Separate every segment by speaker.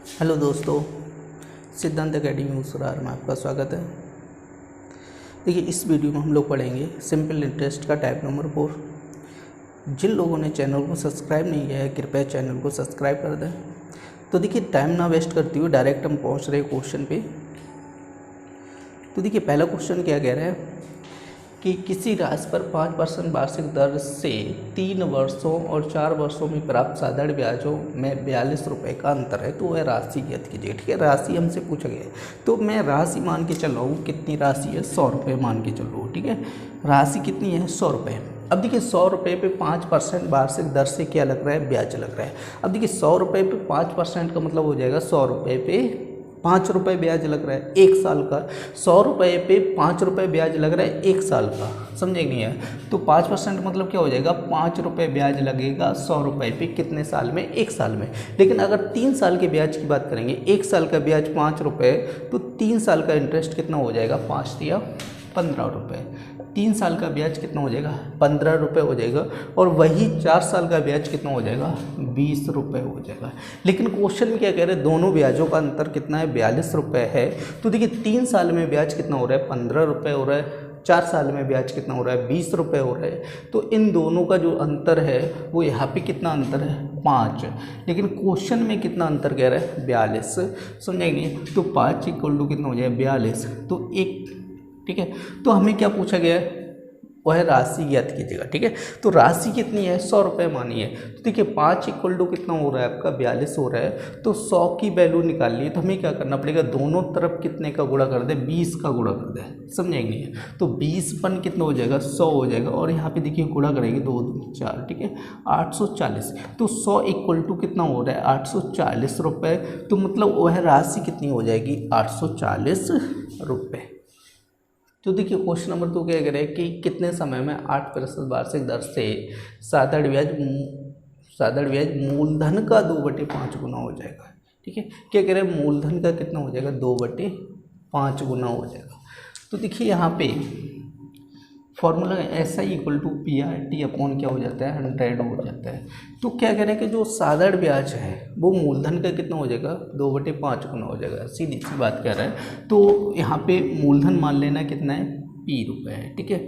Speaker 1: Hello दोस्तों, सिद्धांत academy मुसरार में आपका स्वागत है। देखिए, इस वीडियो में हम लोग पढ़ेंगे सिंपल इंटरेस्ट का टाइप नंबर 4। जिन लोगों ने चैनल को सब्सक्राइब नहीं किया है, कृपया चैनल को सब्सक्राइब कर दें। तो देखिए, टाइम ना वेस्ट करते हुए डायरेक्ट हम पहुंच रहे क्वेश्चन पे। तो देखिए, पहला क्वेश्चन क्या कह रहा है कि किसी राशि पर 5% वार्षिक दर से 3 वर्षों और 4 वर्षों में प्राप्त साधारण ब्याजों में 42 रुपये का अंतर है, तो वह राशि ज्ञात कीजिए। ठीक है, राशि हमसे पूछा गया है, तो मैं राशि मान के चल रहा हूँ। कितनी राशि है? 100 रुपये मान के चल रहा हूँ। ठीक है, राशि कितनी है? 100 रुपये। अब देखिए, 100 रुपये पे 5% वार्षिक दर से क्या लग रहा है? ब्याज लग रहा है। अब देखिए, 100 रुपये पे 5% का मतलब हो जाएगा 100 रुपये पे 5 रुपये ब्याज लग रहा है 1 साल का। 100 रुपये पे 5 रुपये ब्याज लग रहा है 1 साल का, समझे नहीं है? तो 5% मतलब क्या हो जाएगा? 5 रुपये ब्याज लगेगा 100 रुपये पे कितने साल में? 1 साल में। लेकिन अगर 3 साल के ब्याज की बात करेंगे, 1 साल का ब्याज 5 रुपये, तो 3 साल का इंटरेस्ट कितना हो जाएगा? 5 या 15 रुपये। 3 साल का ब्याज कितना हो जाएगा? 15 रुपये हो जाएगा। और वही 4 साल का ब्याज कितना हो जाएगा? 20 रुपये हो जाएगा। लेकिन क्वेश्चन में क्या कह रहे हैं? दोनों ब्याजों का अंतर कितना है? 42 रुपये है। तो देखिए, 3 साल में ब्याज कितना हो रहा है? 15 रुपये हो रहा है। 4 साल में ब्याज कितना हो रहा है? 20 रुपये हो रहा है। तो इन दोनों का जो अंतर है वो यहाँ पे कितना अंतर है? 5। लेकिन क्वेश्चन में कितना अंतर कह रहा है? 42। समझेंगे? तो 5 इक्वल टू कितना हो जाएगा? 42। तो एक, ठीक है, तो हमें क्या पूछा गया है? वह राशि ज्ञात कीजिएगा। ठीक है, तो राशि कितनी है? 100 रुपये मानिए। तो देखिए, 5 इक्वल टू कितना हो रहा है आपका? 42 हो रहा है। तो 100 की वैल्यू निकाल ली, तो हमें क्या करना पड़ेगा? दोनों तरफ कितने का गुणा कर दे? 20 का गुणा कर दे। समझेंगे? तो 20 पन कितना हो जाएगा? 100 हो जाएगा। और यहाँ पे देखिए गुणा करेंगे 2 2 4, ठीक है, 840। तो 100 इक्वल टू कितना हो रहा है? 840 रुपये। तो मतलब वह राशि कितनी हो जाएगी? 840 रुपये। तो देखिए, क्वेश्चन नंबर 2 क्या कह रहे हैं कि कितने समय में 8% वार्षिक दर से साधारण ब्याज मूलधन का 2/5 गुना हो जाएगा। ठीक है, क्या कह रहे हैं? मूलधन का कितना हो जाएगा? 2/5 गुना हो जाएगा। तो देखिए, यहाँ पे formula SI equal to PRT upon क्या हो जाता है? 100 हो जाता है। तो क्या कह रहे हैं कि जो साधारण ब्याज है वो मूलधन का कितना हो जाएगा? 2/5 गुना हो जाएगा। सीधी सी बात कह रहा है। तो यहाँ पे मूलधन मान लेना कितना है? P रुपये है। ठीक है,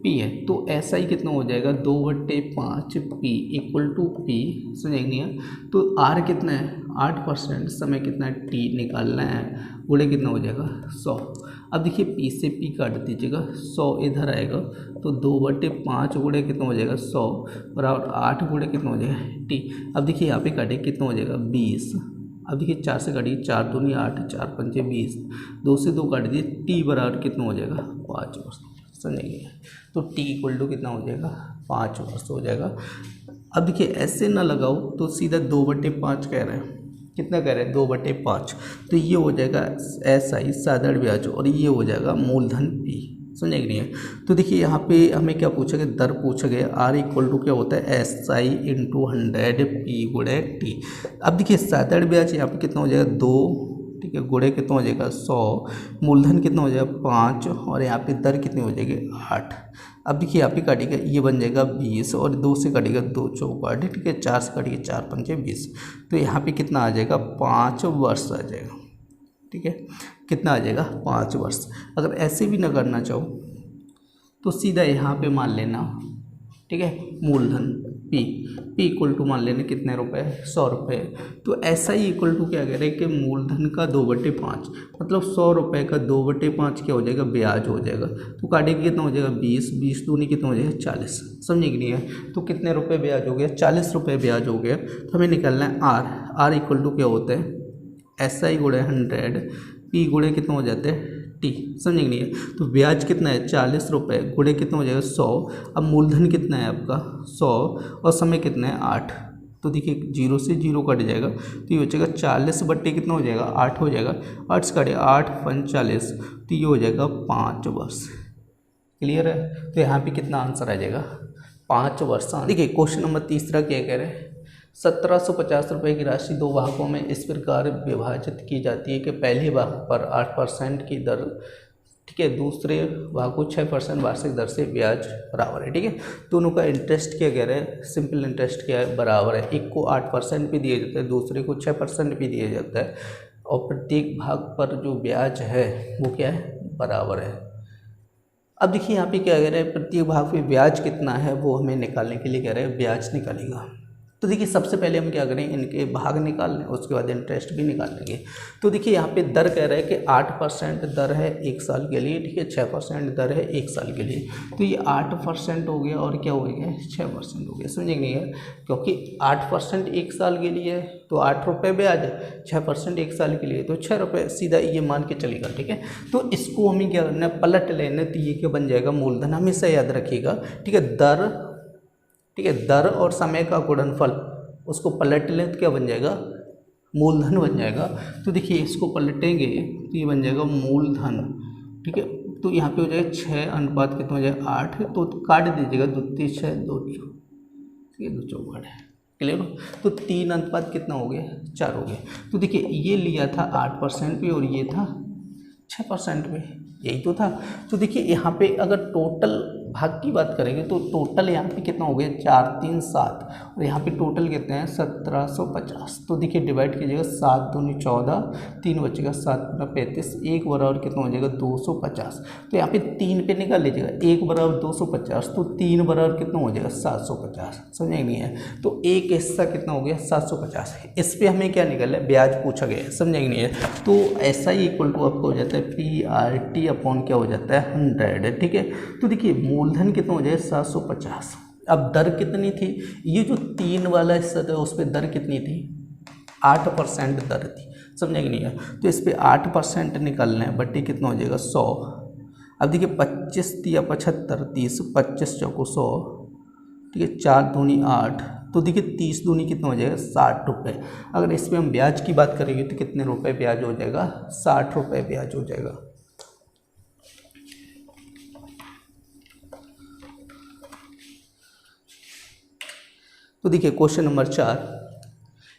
Speaker 1: P है। तो SI कितना हो जाएगा? 2/5 P इक्वल टू P। समझेंगे? तो R कितना है? 8%। समय कितना है? T निकालना है। गुणे कितना हो जाएगा? 100। अब देखिए, P से P काट दीजिएगा, 100 इधर आएगा। तो 2/5 गुणे कितना हो जाएगा? 100 बराबर 8 गुणे कितना हो जाएगा? T। अब देखिए, यहाँ पे काटे कितना हो जाएगा? 20। अब देखिए, 4 से काटिए, 4 दूनी 8, 4 पंचे 20, 2 से 2 काट दिए, T बराबर कितना हो जाएगा? 5 वर्ष। समझेंगे? तो T इक्वल टू कितना हो जाएगा? 5 वर्ष हो जाएगा। अब देखिए, ऐसे ना लगाओ तो सीधा 2/5 कह रहे हैं। कितना कह रहे हैं? 2/5। तो ये हो जाएगा SI साधारण ब्याज, और ये हो जाएगा मूलधन P। समझे कि नहीं है? तो देखिए, यहाँ पे हमें क्या पूछा गया? दर पूछा गया। R इक्वल टू क्या होता है? SI इंटू 100 P गुणे T। अब देखिए, साधारण ब्याज यहाँ पे कितना हो जाएगा? 2, ठीक है, गुणे कितना हो जाएगा? 100। मूलधन कितना हो जाएगा? 5। और यहाँ पे दर कितनी हो जाएगी? 8। अब देखिए, यहाँ पे काटेगा, ये बन जाएगा 20, और 2 से काटेगा 2 चौकाट, ठीक है, 4 से काटेगा 4 पंचे 20। तो यहाँ पे कितना आ जाएगा? 5 वर्ष आ जाएगा। ठीक है, कितना आ जाएगा? 5 वर्ष। अगर ऐसे भी ना करना चाहो तो सीधा यहाँ पे मान लेना, ठीक है, मूलधन P इक्वल टू मान लेना कितने रुपए? 100 रुपये। तो SI इक्वल टू क्या कह रहे हैं कि मूलधन का 2/5, मतलब 100 रुपये का 2/5 क्या हो जाएगा? ब्याज हो जाएगा। तो काटेगा कितना हो जाएगा? 20, 20 दूनी कितना हो जाएगा? 40। समझे कि नहीं है? तो कितने रुपये ब्याज हो गया? 40 रुपये ब्याज हो गया। तो हमें निकालना है R इक्वल टू क्या होता है? SI गुणे 100 P गुणे कितना हो जाते हैं? T। समझे नहीं है? तो ब्याज कितना है? 40 रुपये गुणे कितना हो जाएगा? 100। अब मूलधन कितना है आपका? 100। और समय कितना है? 8। तो देखिए, 0 से 0 कट जाएगा, तो ये हो जाएगा 40 बट्टे कितना हो जाएगा? 8 हो जाएगा। 8 से काटिए, 8 × 40, तो ये हो जाएगा 5 वर्ष। क्लियर है? तो यहाँ पे कितना आंसर आ जाएगा? 5 वर्ष। देखिए, क्वेश्चन नंबर 3 क्या कह रहे हैं? 1750 रुपये की राशि 2 भागों में इस प्रकार विभाजित की जाती है कि पहले भाग पर 8% की दर ठीक है, दूसरे भाग को 6% वार्षिक दर से ब्याज बराबर है। ठीक है, दोनों का इंटरेस्ट क्या कह रहे हैं, सिंपल इंटरेस्ट क्या है, बराबर है। एक को 8% भी दिया जाता है, दूसरे को 6% भी दिया जाता है, और प्रत्येक भाग पर जो ब्याज है वो क्या है, बराबर है। अब देखिए यहाँ पे क्या कह रहे हैं, प्रत्येक भाग पे ब्याज कितना है वो हमें निकालने के लिए कह रहे हैं ब्याज निकालेगा। तो देखिए सबसे पहले हम क्या करें, इनके भाग निकाल लें, उसके बाद इंटरेस्ट भी निकाल लेंगे। तो देखिए यहाँ पे दर कह रहा है कि 8% दर है 1 साल के लिए, ठीक है, 6% दर है 1 साल के लिए। तो ये 8% हो गया और क्या हो गया, 6% हो गया, समझे नहीं है, क्योंकि 8% 1 साल के लिए है तो 8 रुपये ब्याज, 6% 1 साल के लिए तो 6 रुपये, सीधा ये मान के चलेगा। ठीक है, तो इसको हमें क्या करना है, पलट लेना, तो ये क्या बन जाएगा, मूलधन। हमेशा याद रखिएगा, ठीक है, दर, ठीक है, दर और समय का गुणनफल, उसको पलट लें तो क्या बन जाएगा, मूलधन बन जाएगा। तो देखिए इसको पलटेंगे तो ये बन जाएगा मूलधन। ठीक है, तो यहाँ पे हो जाएगा 6 अनुपात कितना हो जाएगा, 8, तो काट दीजिएगा, 2 3 6 2 चौकाट है, क्लियर हो। तो 3 अनुपात कितना हो गया, 4 हो गया। तो देखिए ये लिया था 8% पे और ये था 6% पे, यही तो था। तो देखिए यहाँ पे अगर टोटल भाग की बात करेंगे तो टोटल यहाँ पे कितना हो गया, 4 3 7, और यहाँ पे टोटल कितने हैं, 1750। तो देखिए डिवाइड कीजिएगा, 7 दूनी 14, 3 बचेगा, 7 35, 1 बराबर कितना हो जाएगा, 250। तो यहाँ पे 3 पे निकाल लीजिएगा, 1 बराबर 250, तो 3 बराबर कितना हो जाएगा, 750, समझे नहीं है। तो एक हिस्सा कितना हो गया, 750। इस पर हमें क्या निकल है, ब्याज पूछा गया है, समझे नहीं है। तो ऐसा ही इक्वल टू आपको हो जाता है PRT अपॉन क्या हो जाता है, 100। ठीक है, तो देखिए मूलधन कितना हो जाए, 750। अब दर कितनी थी, ये जो 3 वाला हिस्सा था उस पर दर कितनी थी, 8% दर थी, समझे कि नहीं है। तो इस पर 8% निकालना है, बट्टी कितना हो जाएगा, 100। अब देखिए 25 या 75, 30, 25 चौको 100, ठीक है, 4 दूनी 8, तो देखिए 30 दूनी कितना हो जाएगा, 60 रुपये। अगर इस पर हम ब्याज की बात करेंगे तो कितने रुपये ब्याज हो जाएगा, 60 रुपये ब्याज हो जाएगा। तो देखिए क्वेश्चन नंबर 4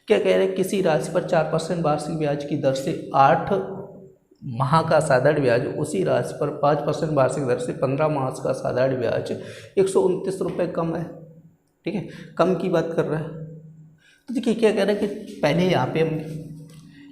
Speaker 1: क्या कह रहे हैं, किसी राशि पर 4% वार्षिक ब्याज की दर से 8 माह का साधारण ब्याज उसी राशि पर 5% वार्षिक दर से 15 माह का साधारण ब्याज 129 रुपये कम है। ठीक है, कम की बात कर रहा है। तो देखिए क्या कह रहा है कि पहले यहाँ पे हम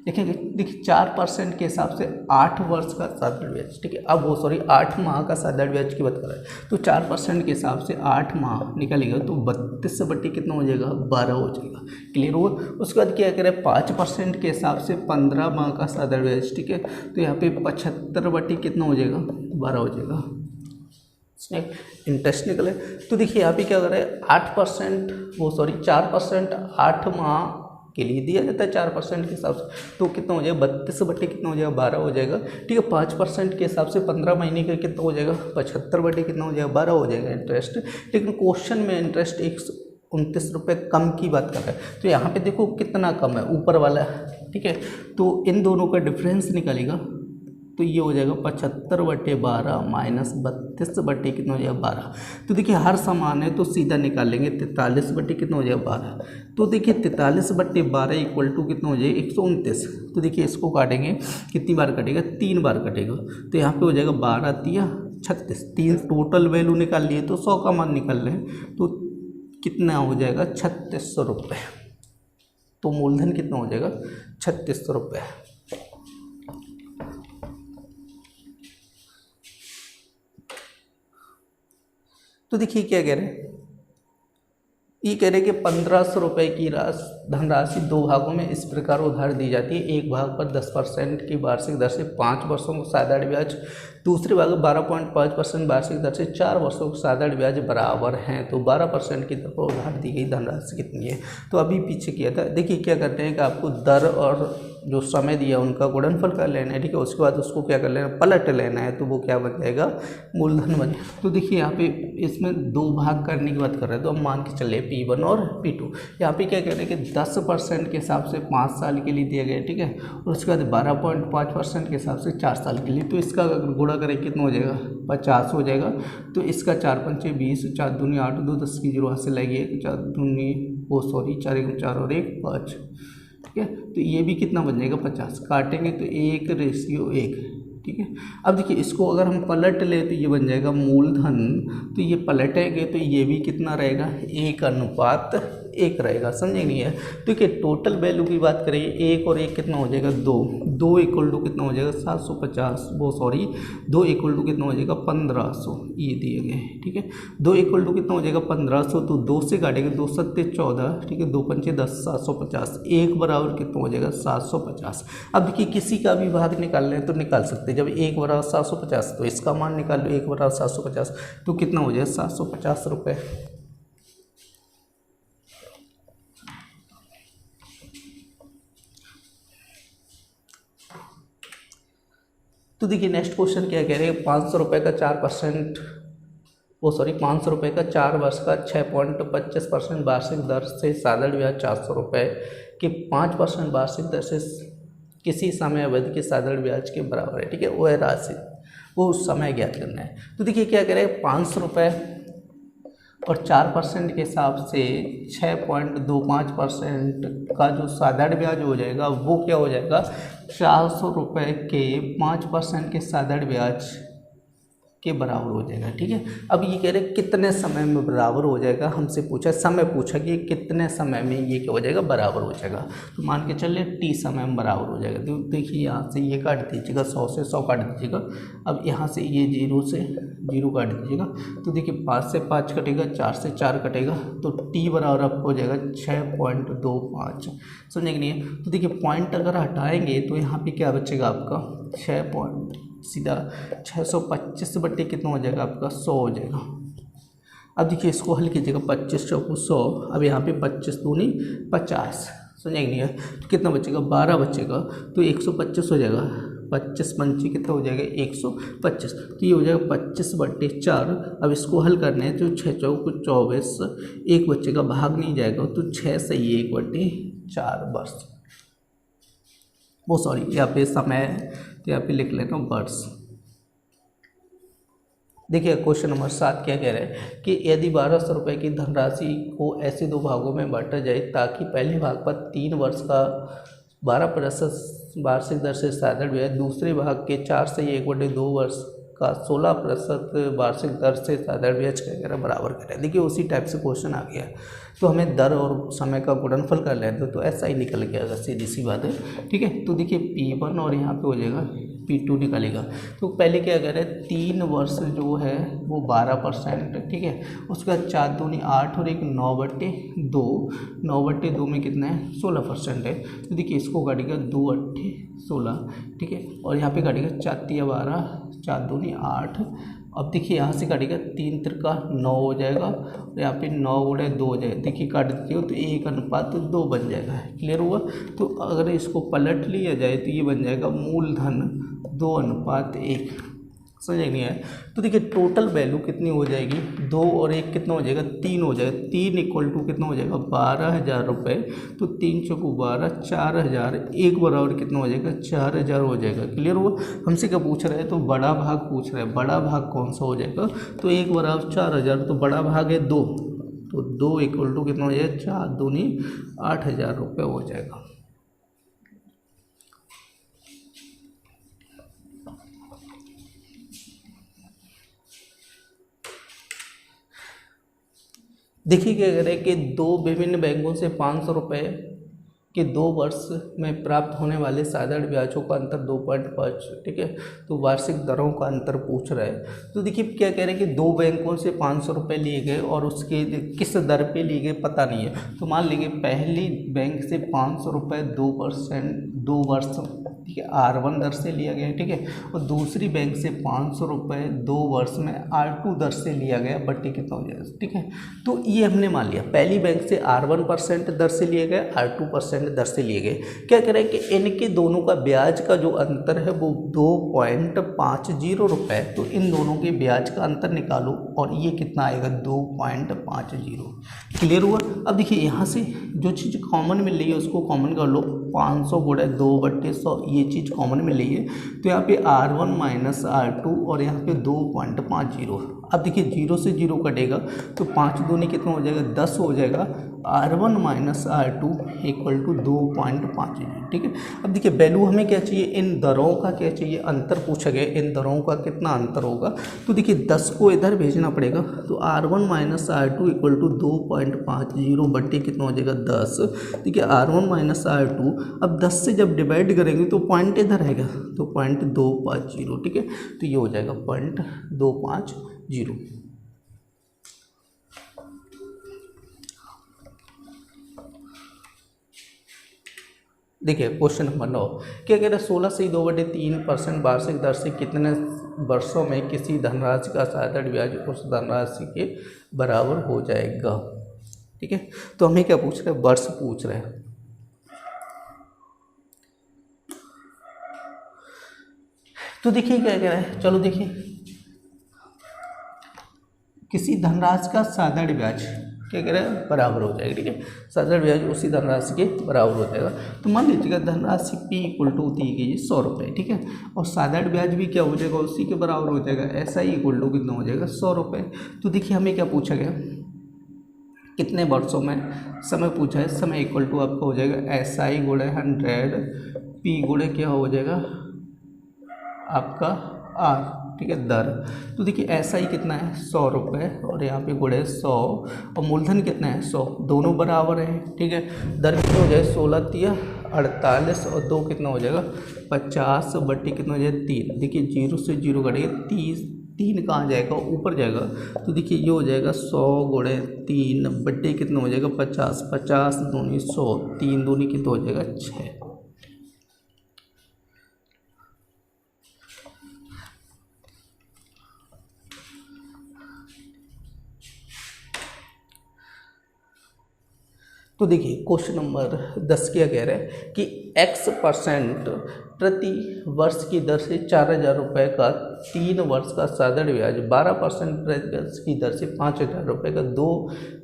Speaker 1: देखेंगे, देखिए 4% के हिसाब से 8 वर्ष का साधारण ब्याज, ठीक है, अब वो 8 माह का साधारण ब्याज की बात कर रहा है। तो 4% के हिसाब से 8 माह निकलेगा तो 32 बट्टी कितना हो जाएगा, 12 हो जाएगा, क्लियर हो। उसके बाद क्या करें, 5% के हिसाब से 15 माह का साधारण ब्याज, ठीक है, तो यहाँ पे 75 बट्टी कितना हो जाएगा, 12 हो जाएगा, इंटरेस्ट निकले। तो देखिए यहाँ पे क्या कर रहे हैं, 8% 4% 8 माह के लिए दिया जाता है 4% के हिसाब से, तो कितना हो जाएगा, 32 बट्टे कितना हो जाएगा, 12 हो जाएगा। ठीक है, 5% के हिसाब से 15 महीने का कितना हो जाएगा, 75 बट्टे कितना हो जाएगा, 12 हो जाएगा इंटरेस्ट। लेकिन क्वेश्चन में इंटरेस्ट 129 रुपये कम की बात कर रहा है, तो यहाँ पे देखो कितना कम है, ऊपर वाला है। ठीक है, तो इन दोनों का डिफरेंस निकालेगा तो ये हो जाएगा 75/12 माइनस 32 कितना हो जाएगा, 12। तो देखिए हर समान है तो सीधा निकाल लेंगे, 43 कितना हो जाएगा, 12। तो देखिए 43/12 इक्वल टू कितना हो जाएगा, 129। तो देखिए इसको काटेंगे, कितनी बार कटेगा, 3 बार कटेगा। तो यहाँ पे हो जाएगा 12 तिया 36, 3 टोटल वैल्यू निकाल लिए तो 100 का मान निकाल रहे हैं, तो कितना हो जाएगा, 3600 रुपये। तो मूलधन कितना हो जाएगा, 3600 रुपये। तो देखिए क्या कह रहे हैं, ये कह रहे हैं कि 1500 रुपये की धनराशि 2 भागों में इस प्रकार उधार दी जाती है। एक भाग पर 10% की वार्षिक दर से 5 वर्षों का साधारण ब्याज, दूसरे भाग 12.5% वार्षिक दर से 4 वर्षों का साधारण ब्याज बराबर हैं। तो 12% की दर पर उधार दी गई धनराशि कितनी है। तो अभी पीछे किया था, देखिए क्या करते हैं कि आपको दर और जो समय दिया उनका गुणनफल कर लेना है। ठीक है, उसके बाद उसको क्या कर लेना, पलट लेना है, तो वो क्या बन जाएगा, मूलधन बन जाएगा। तो देखिए यहाँ पे इसमें 2 भाग करने की बात कर रहे हैं, तो हम मान के चले P1 और P2। यहाँ पे क्या कह रहे हैं कि 10% के हिसाब से 5 साल के लिए दिया गया, ठीक है, और उसके बाद 12.5% के हिसाब से 4 साल के लिए। तो इसका अगर गुणा करें कितना हो जाएगा, 50 हो जाएगा। तो इसका 4 पंचे 20, 4 दूनी 8, 2 10 की 0 हाथ से लगी, 4 दूनी 4 1 4 और 1 5। ठीक है, तो ये भी कितना बन जाएगा, 50। काटेंगे तो 1:1, ठीक ठीक है। अब देखिए इसको अगर हम पलट ले तो ये बन जाएगा मूलधन, तो ये पलटेंगे तो ये भी कितना रहेगा 1:1 रहेगा, समझे नहीं है। तो क्या टोटल वैल्यू की बात करें 1 और 1 कितना हो जाएगा 2 इक्वल टू कितना हो जाएगा 750, वो सॉरी 2 इक्वल टू कितना हो जाएगा 1500, ये दिए गए, ठीक है। 2 इक्वल टू कितना हो जाएगा 1500, तो 2 से काटेंगे 2 7 14, ठीक है, 2 5 10, 750, 1 बराबर कितना हो जाएगा 750। अब देखिए किसी का भी भाग निकालना है तो निकाल सकते हैं, जब 1 बराबर 750 तो इसका मान निकाल लो 1 बराबर 750, तो कितना हो जाएगा 750 रुपये। तो देखिए नेक्स्ट क्वेश्चन क्या कह रहे हैं, 500 रुपये का 4%, वो सॉरी 500 रुपये का 4 वर्ष का 6.25% वार्षिक दर से साधारण ब्याज 400 रुपये के 5% वार्षिक दर से किसी समय अवधि के साधारण ब्याज के बराबर है, ठीक है। वह राशि वो समय ज्ञात करना है। तो देखिए क्या करें 500 रुपये और 4% के हिसाब से 6.25% का जो साधारण ब्याज हो जाएगा वो क्या हो जाएगा 400 रुपये के 5% के साधारण ब्याज के बराबर हो जाएगा, ठीक है। अब ये कह रहे कितने समय में बराबर हो जाएगा, हमसे पूछा समय पूछा कि कितने समय में ये क्या हो जाएगा बराबर हो जाएगा। तो मान के चलिए t समय में बराबर हो जाएगा। तो देखिए यहाँ से ये काट दीजिएगा 100 से 100 काट दीजिएगा। अब यहाँ से ये 0 से 0 काट दीजिएगा। तो देखिए 5 से 5 कटेगा, 4 से 4 कटेगा, तो t बराबर आपको हो जाएगा 6.25, समझे कि नहीं है। तो देखिए पॉइंट अगर हटाएंगे तो यहाँ पे क्या बचेगा आपका सीधा 625 बट्टे कितना हो जाएगा आपका 100 हो जाएगा। अब देखिए इसको हल कीजिएगा 25 चौको 100, अब यहाँ पे 25 दूनी 50, समझे नहीं है। तो कितना बचेगा 12 बचेगा, तो 125 हो जाएगा, 25 पंची कितना हो जाएगा 125, तो ये हो जाएगा 25/4। अब इसको हल करने हैं तो 6 चौको 24, 1 बचेगा भाग नहीं जाएगा, तो 6 से ये 1/4 वर्ष, वो सॉरी यहाँ पे समय तो यहाँ पे लिख लेता हूँ वर्ष। देखिए क्वेश्चन नंबर 7 क्या कह रहे हैं कि यदि 1200 रुपये की धनराशि को ऐसे 2 भागों में बांटा जाए ताकि पहले भाग पर 3 वर्ष का 12% वार्षिक दर से साधारण ब्याज, दूसरे भाग के 4 से 1/2 वर्ष का 16% वार्षिक दर से साधारण ब्याज क्या बराबर करें। देखिए उसी टाइप से क्वेश्चन आ गया, तो हमें दर और समय का गुणनफल कर लेते तो ऐसा ही निकल गया, सीधी सी बात है, ठीक है। तो देखिए P1 और यहाँ पे हो जाएगा P2 निकलेगा। तो पहले क्या करें 3 वर्ष जो है वो 12%, ठीक है। उसके बाद 4 दूनी 8 और 1 9/2, 9/2 में कितना है 16% है। तो देखिए इसको काटेगा 2 8 16, ठीक है। और यहाँ पे काटेगा 4 3 12, 4 दूनी 8। अब देखिए यहाँ से काटेगा 3 त्रिका 9 हो जाएगा, और यहाँ पे 9/2 हो जाएगा। देखिए काट दीजिएगा तो 1:2 बन जाएगा, क्लियर हुआ। तो अगर इसको पलट लिया जाए तो ये बन जाएगा मूलधन 2:1, समझ नहीं है। तो देखिए टोटल वैल्यू कितनी हो जाएगी 2 और 1 कितना हो जाएगा 3 हो जाएगा, 3 इक्वल टू कितना हो जाएगा 12,000 रुपये। तो 3 चौको 12, 4,000, 1 बराबर कितना हो जाएगा 4,000 हो जाएगा, क्लियर हुआ। हमसे क्या पूछ रहे हैं तो बड़ा भाग पूछ रहे हैं, बड़ा भाग कौन सा हो जाएगा, तो 1 बराबर 4,000, तो बड़ा भाग है 2, तो 2 इक्वल टू कितना हो जाएगा 4 दूनी 8,000 रुपये हो जाएगा। देखिए क्या कह रहे हैं कि 2 विभिन्न बैंकों से 500 रुपये के 2 वर्ष में प्राप्त होने वाले साधारण ब्याजों का अंतर 2.5, ठीक है। तो वार्षिक दरों का अंतर पूछ रहा है। तो देखिए क्या कह रहे हैं कि 2 बैंकों से 500 रुपये लिए गए और उसके किस दर पे लिए गए पता नहीं है। तो मान लीजिए पहली बैंक से 500 रुपये 2 वर्ष, ठीक है, R1 दर से लिया गया, ठीक है। और दूसरी बैंक से 500 रुपये 2 वर्ष में R2 दर से लिया गया, बट्टी कितना हो जाएगा, ठीक है। तो ये हमने मान लिया पहली बैंक से R1% दर से लिए गए, R2% दर से लिए गए। क्या कह रहे हैं कि इनके दोनों का ब्याज का जो अंतर है वो 2.50 रुपये, तो इन दोनों के ब्याज का अंतर निकालो और ये कितना आएगा 2.50, क्लियर हुआ। अब देखिए यहाँ से जो चीज़ कॉमन मिल रही है उसको कॉमन कर लो, 500 गुणे 2/100 ये चीज़ कॉमन मिल रही है। तो यहाँ पे R1 माइनस R2 और यहाँ पे 2.50। अब देखिए 0 से 0 कटेगा तो 5 दूनी कितना हो जाएगा 10 हो जाएगा। R1 minus R2 equal to 2.5। ठीक है, अब देखिए वैल्यू हमें क्या चाहिए, इन दरों का क्या चाहिए, अंतर पूछा गया, इन दरों का कितना अंतर होगा। तो देखिए 10 को इधर भेजना पड़ेगा, तो R1 minus R2 equal to 2.50 बट्टे कितना हो जाएगा 10। देखिए R1 माइनस R2, अब 10 से जब डिवाइड करेंगे तो पॉइंट इधर आएगा, तो 0.250। ठीक है, तो ये हो जाएगा 0.250। देखिए क्वेश्चन नंबर 9 क्या कह रहा है, 16 से 2/3% वार्षिक दर से कितने वर्षों में किसी धनराशि का साधारण ब्याज उस धनराशि के बराबर हो जाएगा। ठीक है, तो हमें क्या पूछ रहे हैं, वर्ष पूछ रहे हैं। तो देखिए क्या कह रहा है, चलो देखिए, किसी धनराशि का साधारण ब्याज क्या कह रहा है, बराबर हो जाएगा। ठीक है, साधारण ब्याज उसी धनराशि के बराबर हो जाएगा। तो मान लीजिएगा धनराशि P इक्वल टू दी गई 100 रुपये। ठीक है, और साधारण ब्याज भी क्या हो जाएगा, उसी के बराबर हो जाएगा। SI इक्वल टू कितना हो जाएगा, 100 रुपये। तो देखिए हमें क्या पूछा गया, कितने वर्षों में समय पूछा है। समय इक्वल टू आपका हो जाएगा SI गुणे 100 P गुणे क्या हो जाएगा आपका R। ठीक है, दर। तो देखिए SI कितना है 100 रुपये, और यहाँ पे गुणे 100, और मूलधन कितना है 100, दोनों बराबर है। ठीक है, दर कितना हो जाएगा 16 48, और 2 कितना हो जाएगा 50 बट्टी कितना हो जाएगा 3। देखिए 0 से 0 कटेगा, 3 कहाँ जाएगा, ऊपर जाएगा। तो देखिए ये हो जाएगा 100 गुणे 3 बट्टे कितना हो जाएगा 50, 50 दूनी 100, 3 दूनी कितना हो जाएगा 6। तो देखिए क्वेश्चन नंबर 10 क्या कह रहा है कि X% प्रति वर्ष की दर से 4000 रुपये का 3 वर्ष का साधारण ब्याज, 12% प्रति वर्ष की दर से 5000 रुपये का 2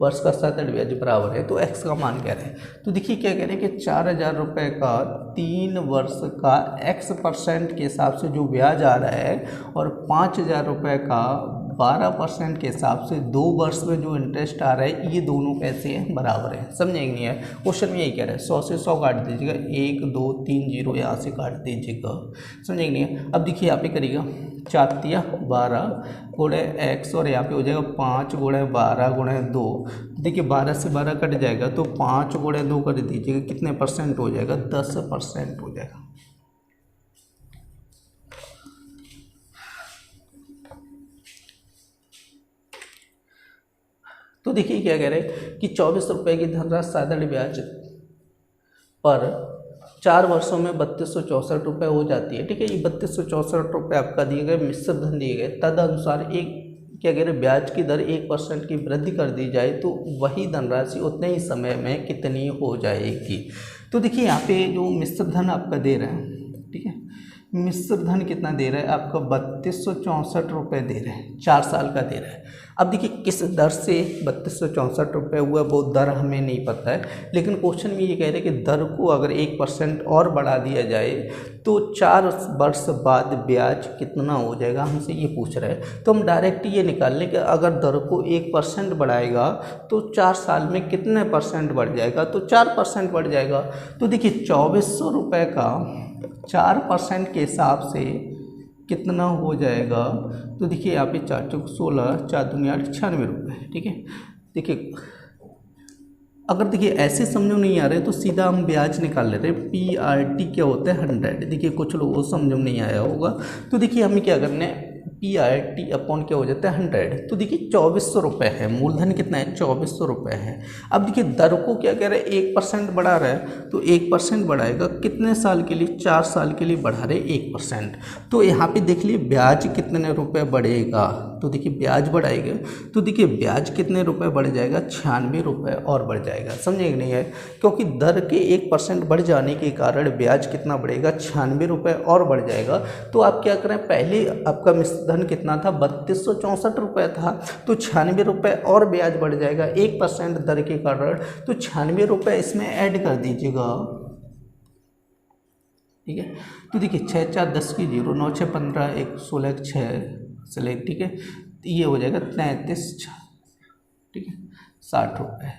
Speaker 1: वर्ष का साधारण ब्याज बराबर है। तो X का मान कह रहे हैं। तो देखिए क्या कह रहे हैं कि 4000 रुपये का 3 वर्ष का X% के हिसाब से जो ब्याज आ रहा है, और 5000 रुपये का 12% के हिसाब से 2 वर्ष में जो इंटरेस्ट आ रहा है, ये दोनों कैसे हैं, बराबर है। समझेंगे नहीं है, क्वेश्चन में यही कह रहा है। 100 से 100 काट दीजिएगा, 1 2 3 0 यहाँ से काट दीजिएगा। समझेंगे नहीं है। अब देखिए यहाँ पे करिएगा 4 12 गुणे X, और यहाँ पे हो जाएगा 5 गुणे 12 गुणे 2। देखिए 12 से 12 कट जाएगा, तो 5 गुणे 2 कर दीजिएगा, कितने परसेंट हो जाएगा, 10% हो जाएगा। तो देखिए क्या कह रहे हैं कि 24 रुपये की धनराशि साधारण ब्याज पर 4 वर्षों में 3264 रुपये हो जाती है। ठीक है, ये 3264 रुपये आपका दिए गए, मिश्र धन दिए गए, तदनुसार एक क्या कह रहे, ब्याज की दर 1% की वृद्धि कर दी जाए तो वही धनराशि उतने ही समय में कितनी हो जाएगी। तो देखिए यहाँ पे जो मिश्र धन आपका दे रहा है, ठीक है, मिश्र धन कितना दे रहा है आपका 3264 रुपये दे रहे हैं, 4 साल का दे रहा है। अब देखिए किस दर से 3264 रुपये हुआ, वो दर हमें नहीं पता है, लेकिन क्वेश्चन में ये कह रहे हैं कि दर को अगर 1% और बढ़ा दिया जाए तो 4 वर्ष बाद ब्याज कितना हो जाएगा, हमसे ये पूछ रहे हैं। तो हम डायरेक्ट ये निकाल लें कि अगर दर को 1% बढ़ाएगा तो 4 साल में कितने परसेंट बढ़ जाएगा, तो 4% बढ़ जाएगा। तो देखिए 2400 रुपये का 4% के हिसाब से कितना हो जाएगा, तो देखिए यहाँ पे 4 चौक 16, 4 दूनी 8, 96 रुपये। ठीक है, देखिए अगर देखिए ऐसे समझो नहीं आ रहे तो सीधा हम ब्याज निकाल लेते हैं। PRT क्या होता है 100। देखिए कुछ लोगों को समझ में नहीं आया होगा, तो देखिए हमें क्या करना है, PRT अपॉन क्या हो जाता है 100। तो देखिए 2400 रुपये है, मूलधन कितना है 2400 रुपये है। अब देखिए दर को क्या कह रहे हैं 1% बढ़ा रहा है, तो 1% बढ़ाएगा कितने साल के लिए, 4 साल के लिए बढ़ा रहे 1%। तो यहाँ पे देख लिए ब्याज कितने रुपए बढ़ेगा, तो देखिए ब्याज बढ़ाएगा, तो देखिए ब्याज कितने रुपए बढ़ जाएगा, 96 रुपये और बढ़ जाएगा। समझे कि नहीं है, क्योंकि दर के 1% बढ़ जाने के कारण ब्याज कितना बढ़ेगा, 96 रुपये और बढ़ जाएगा। तो आप क्या करें, पहले आपका मिश्र धन कितना था 3264 रुपये था, तो 96 रुपये और ब्याज बढ़ जाएगा 1% दर के कारण, तो 96 रुपये इसमें ऐड कर दीजिएगा। ठीक है, तो देखिए 6 4 10 की 0, 9 6 15, 1 16 6 सेलेक्ट। ठीक है, ये हो जाएगा 33, ठीक है 60 रुपये।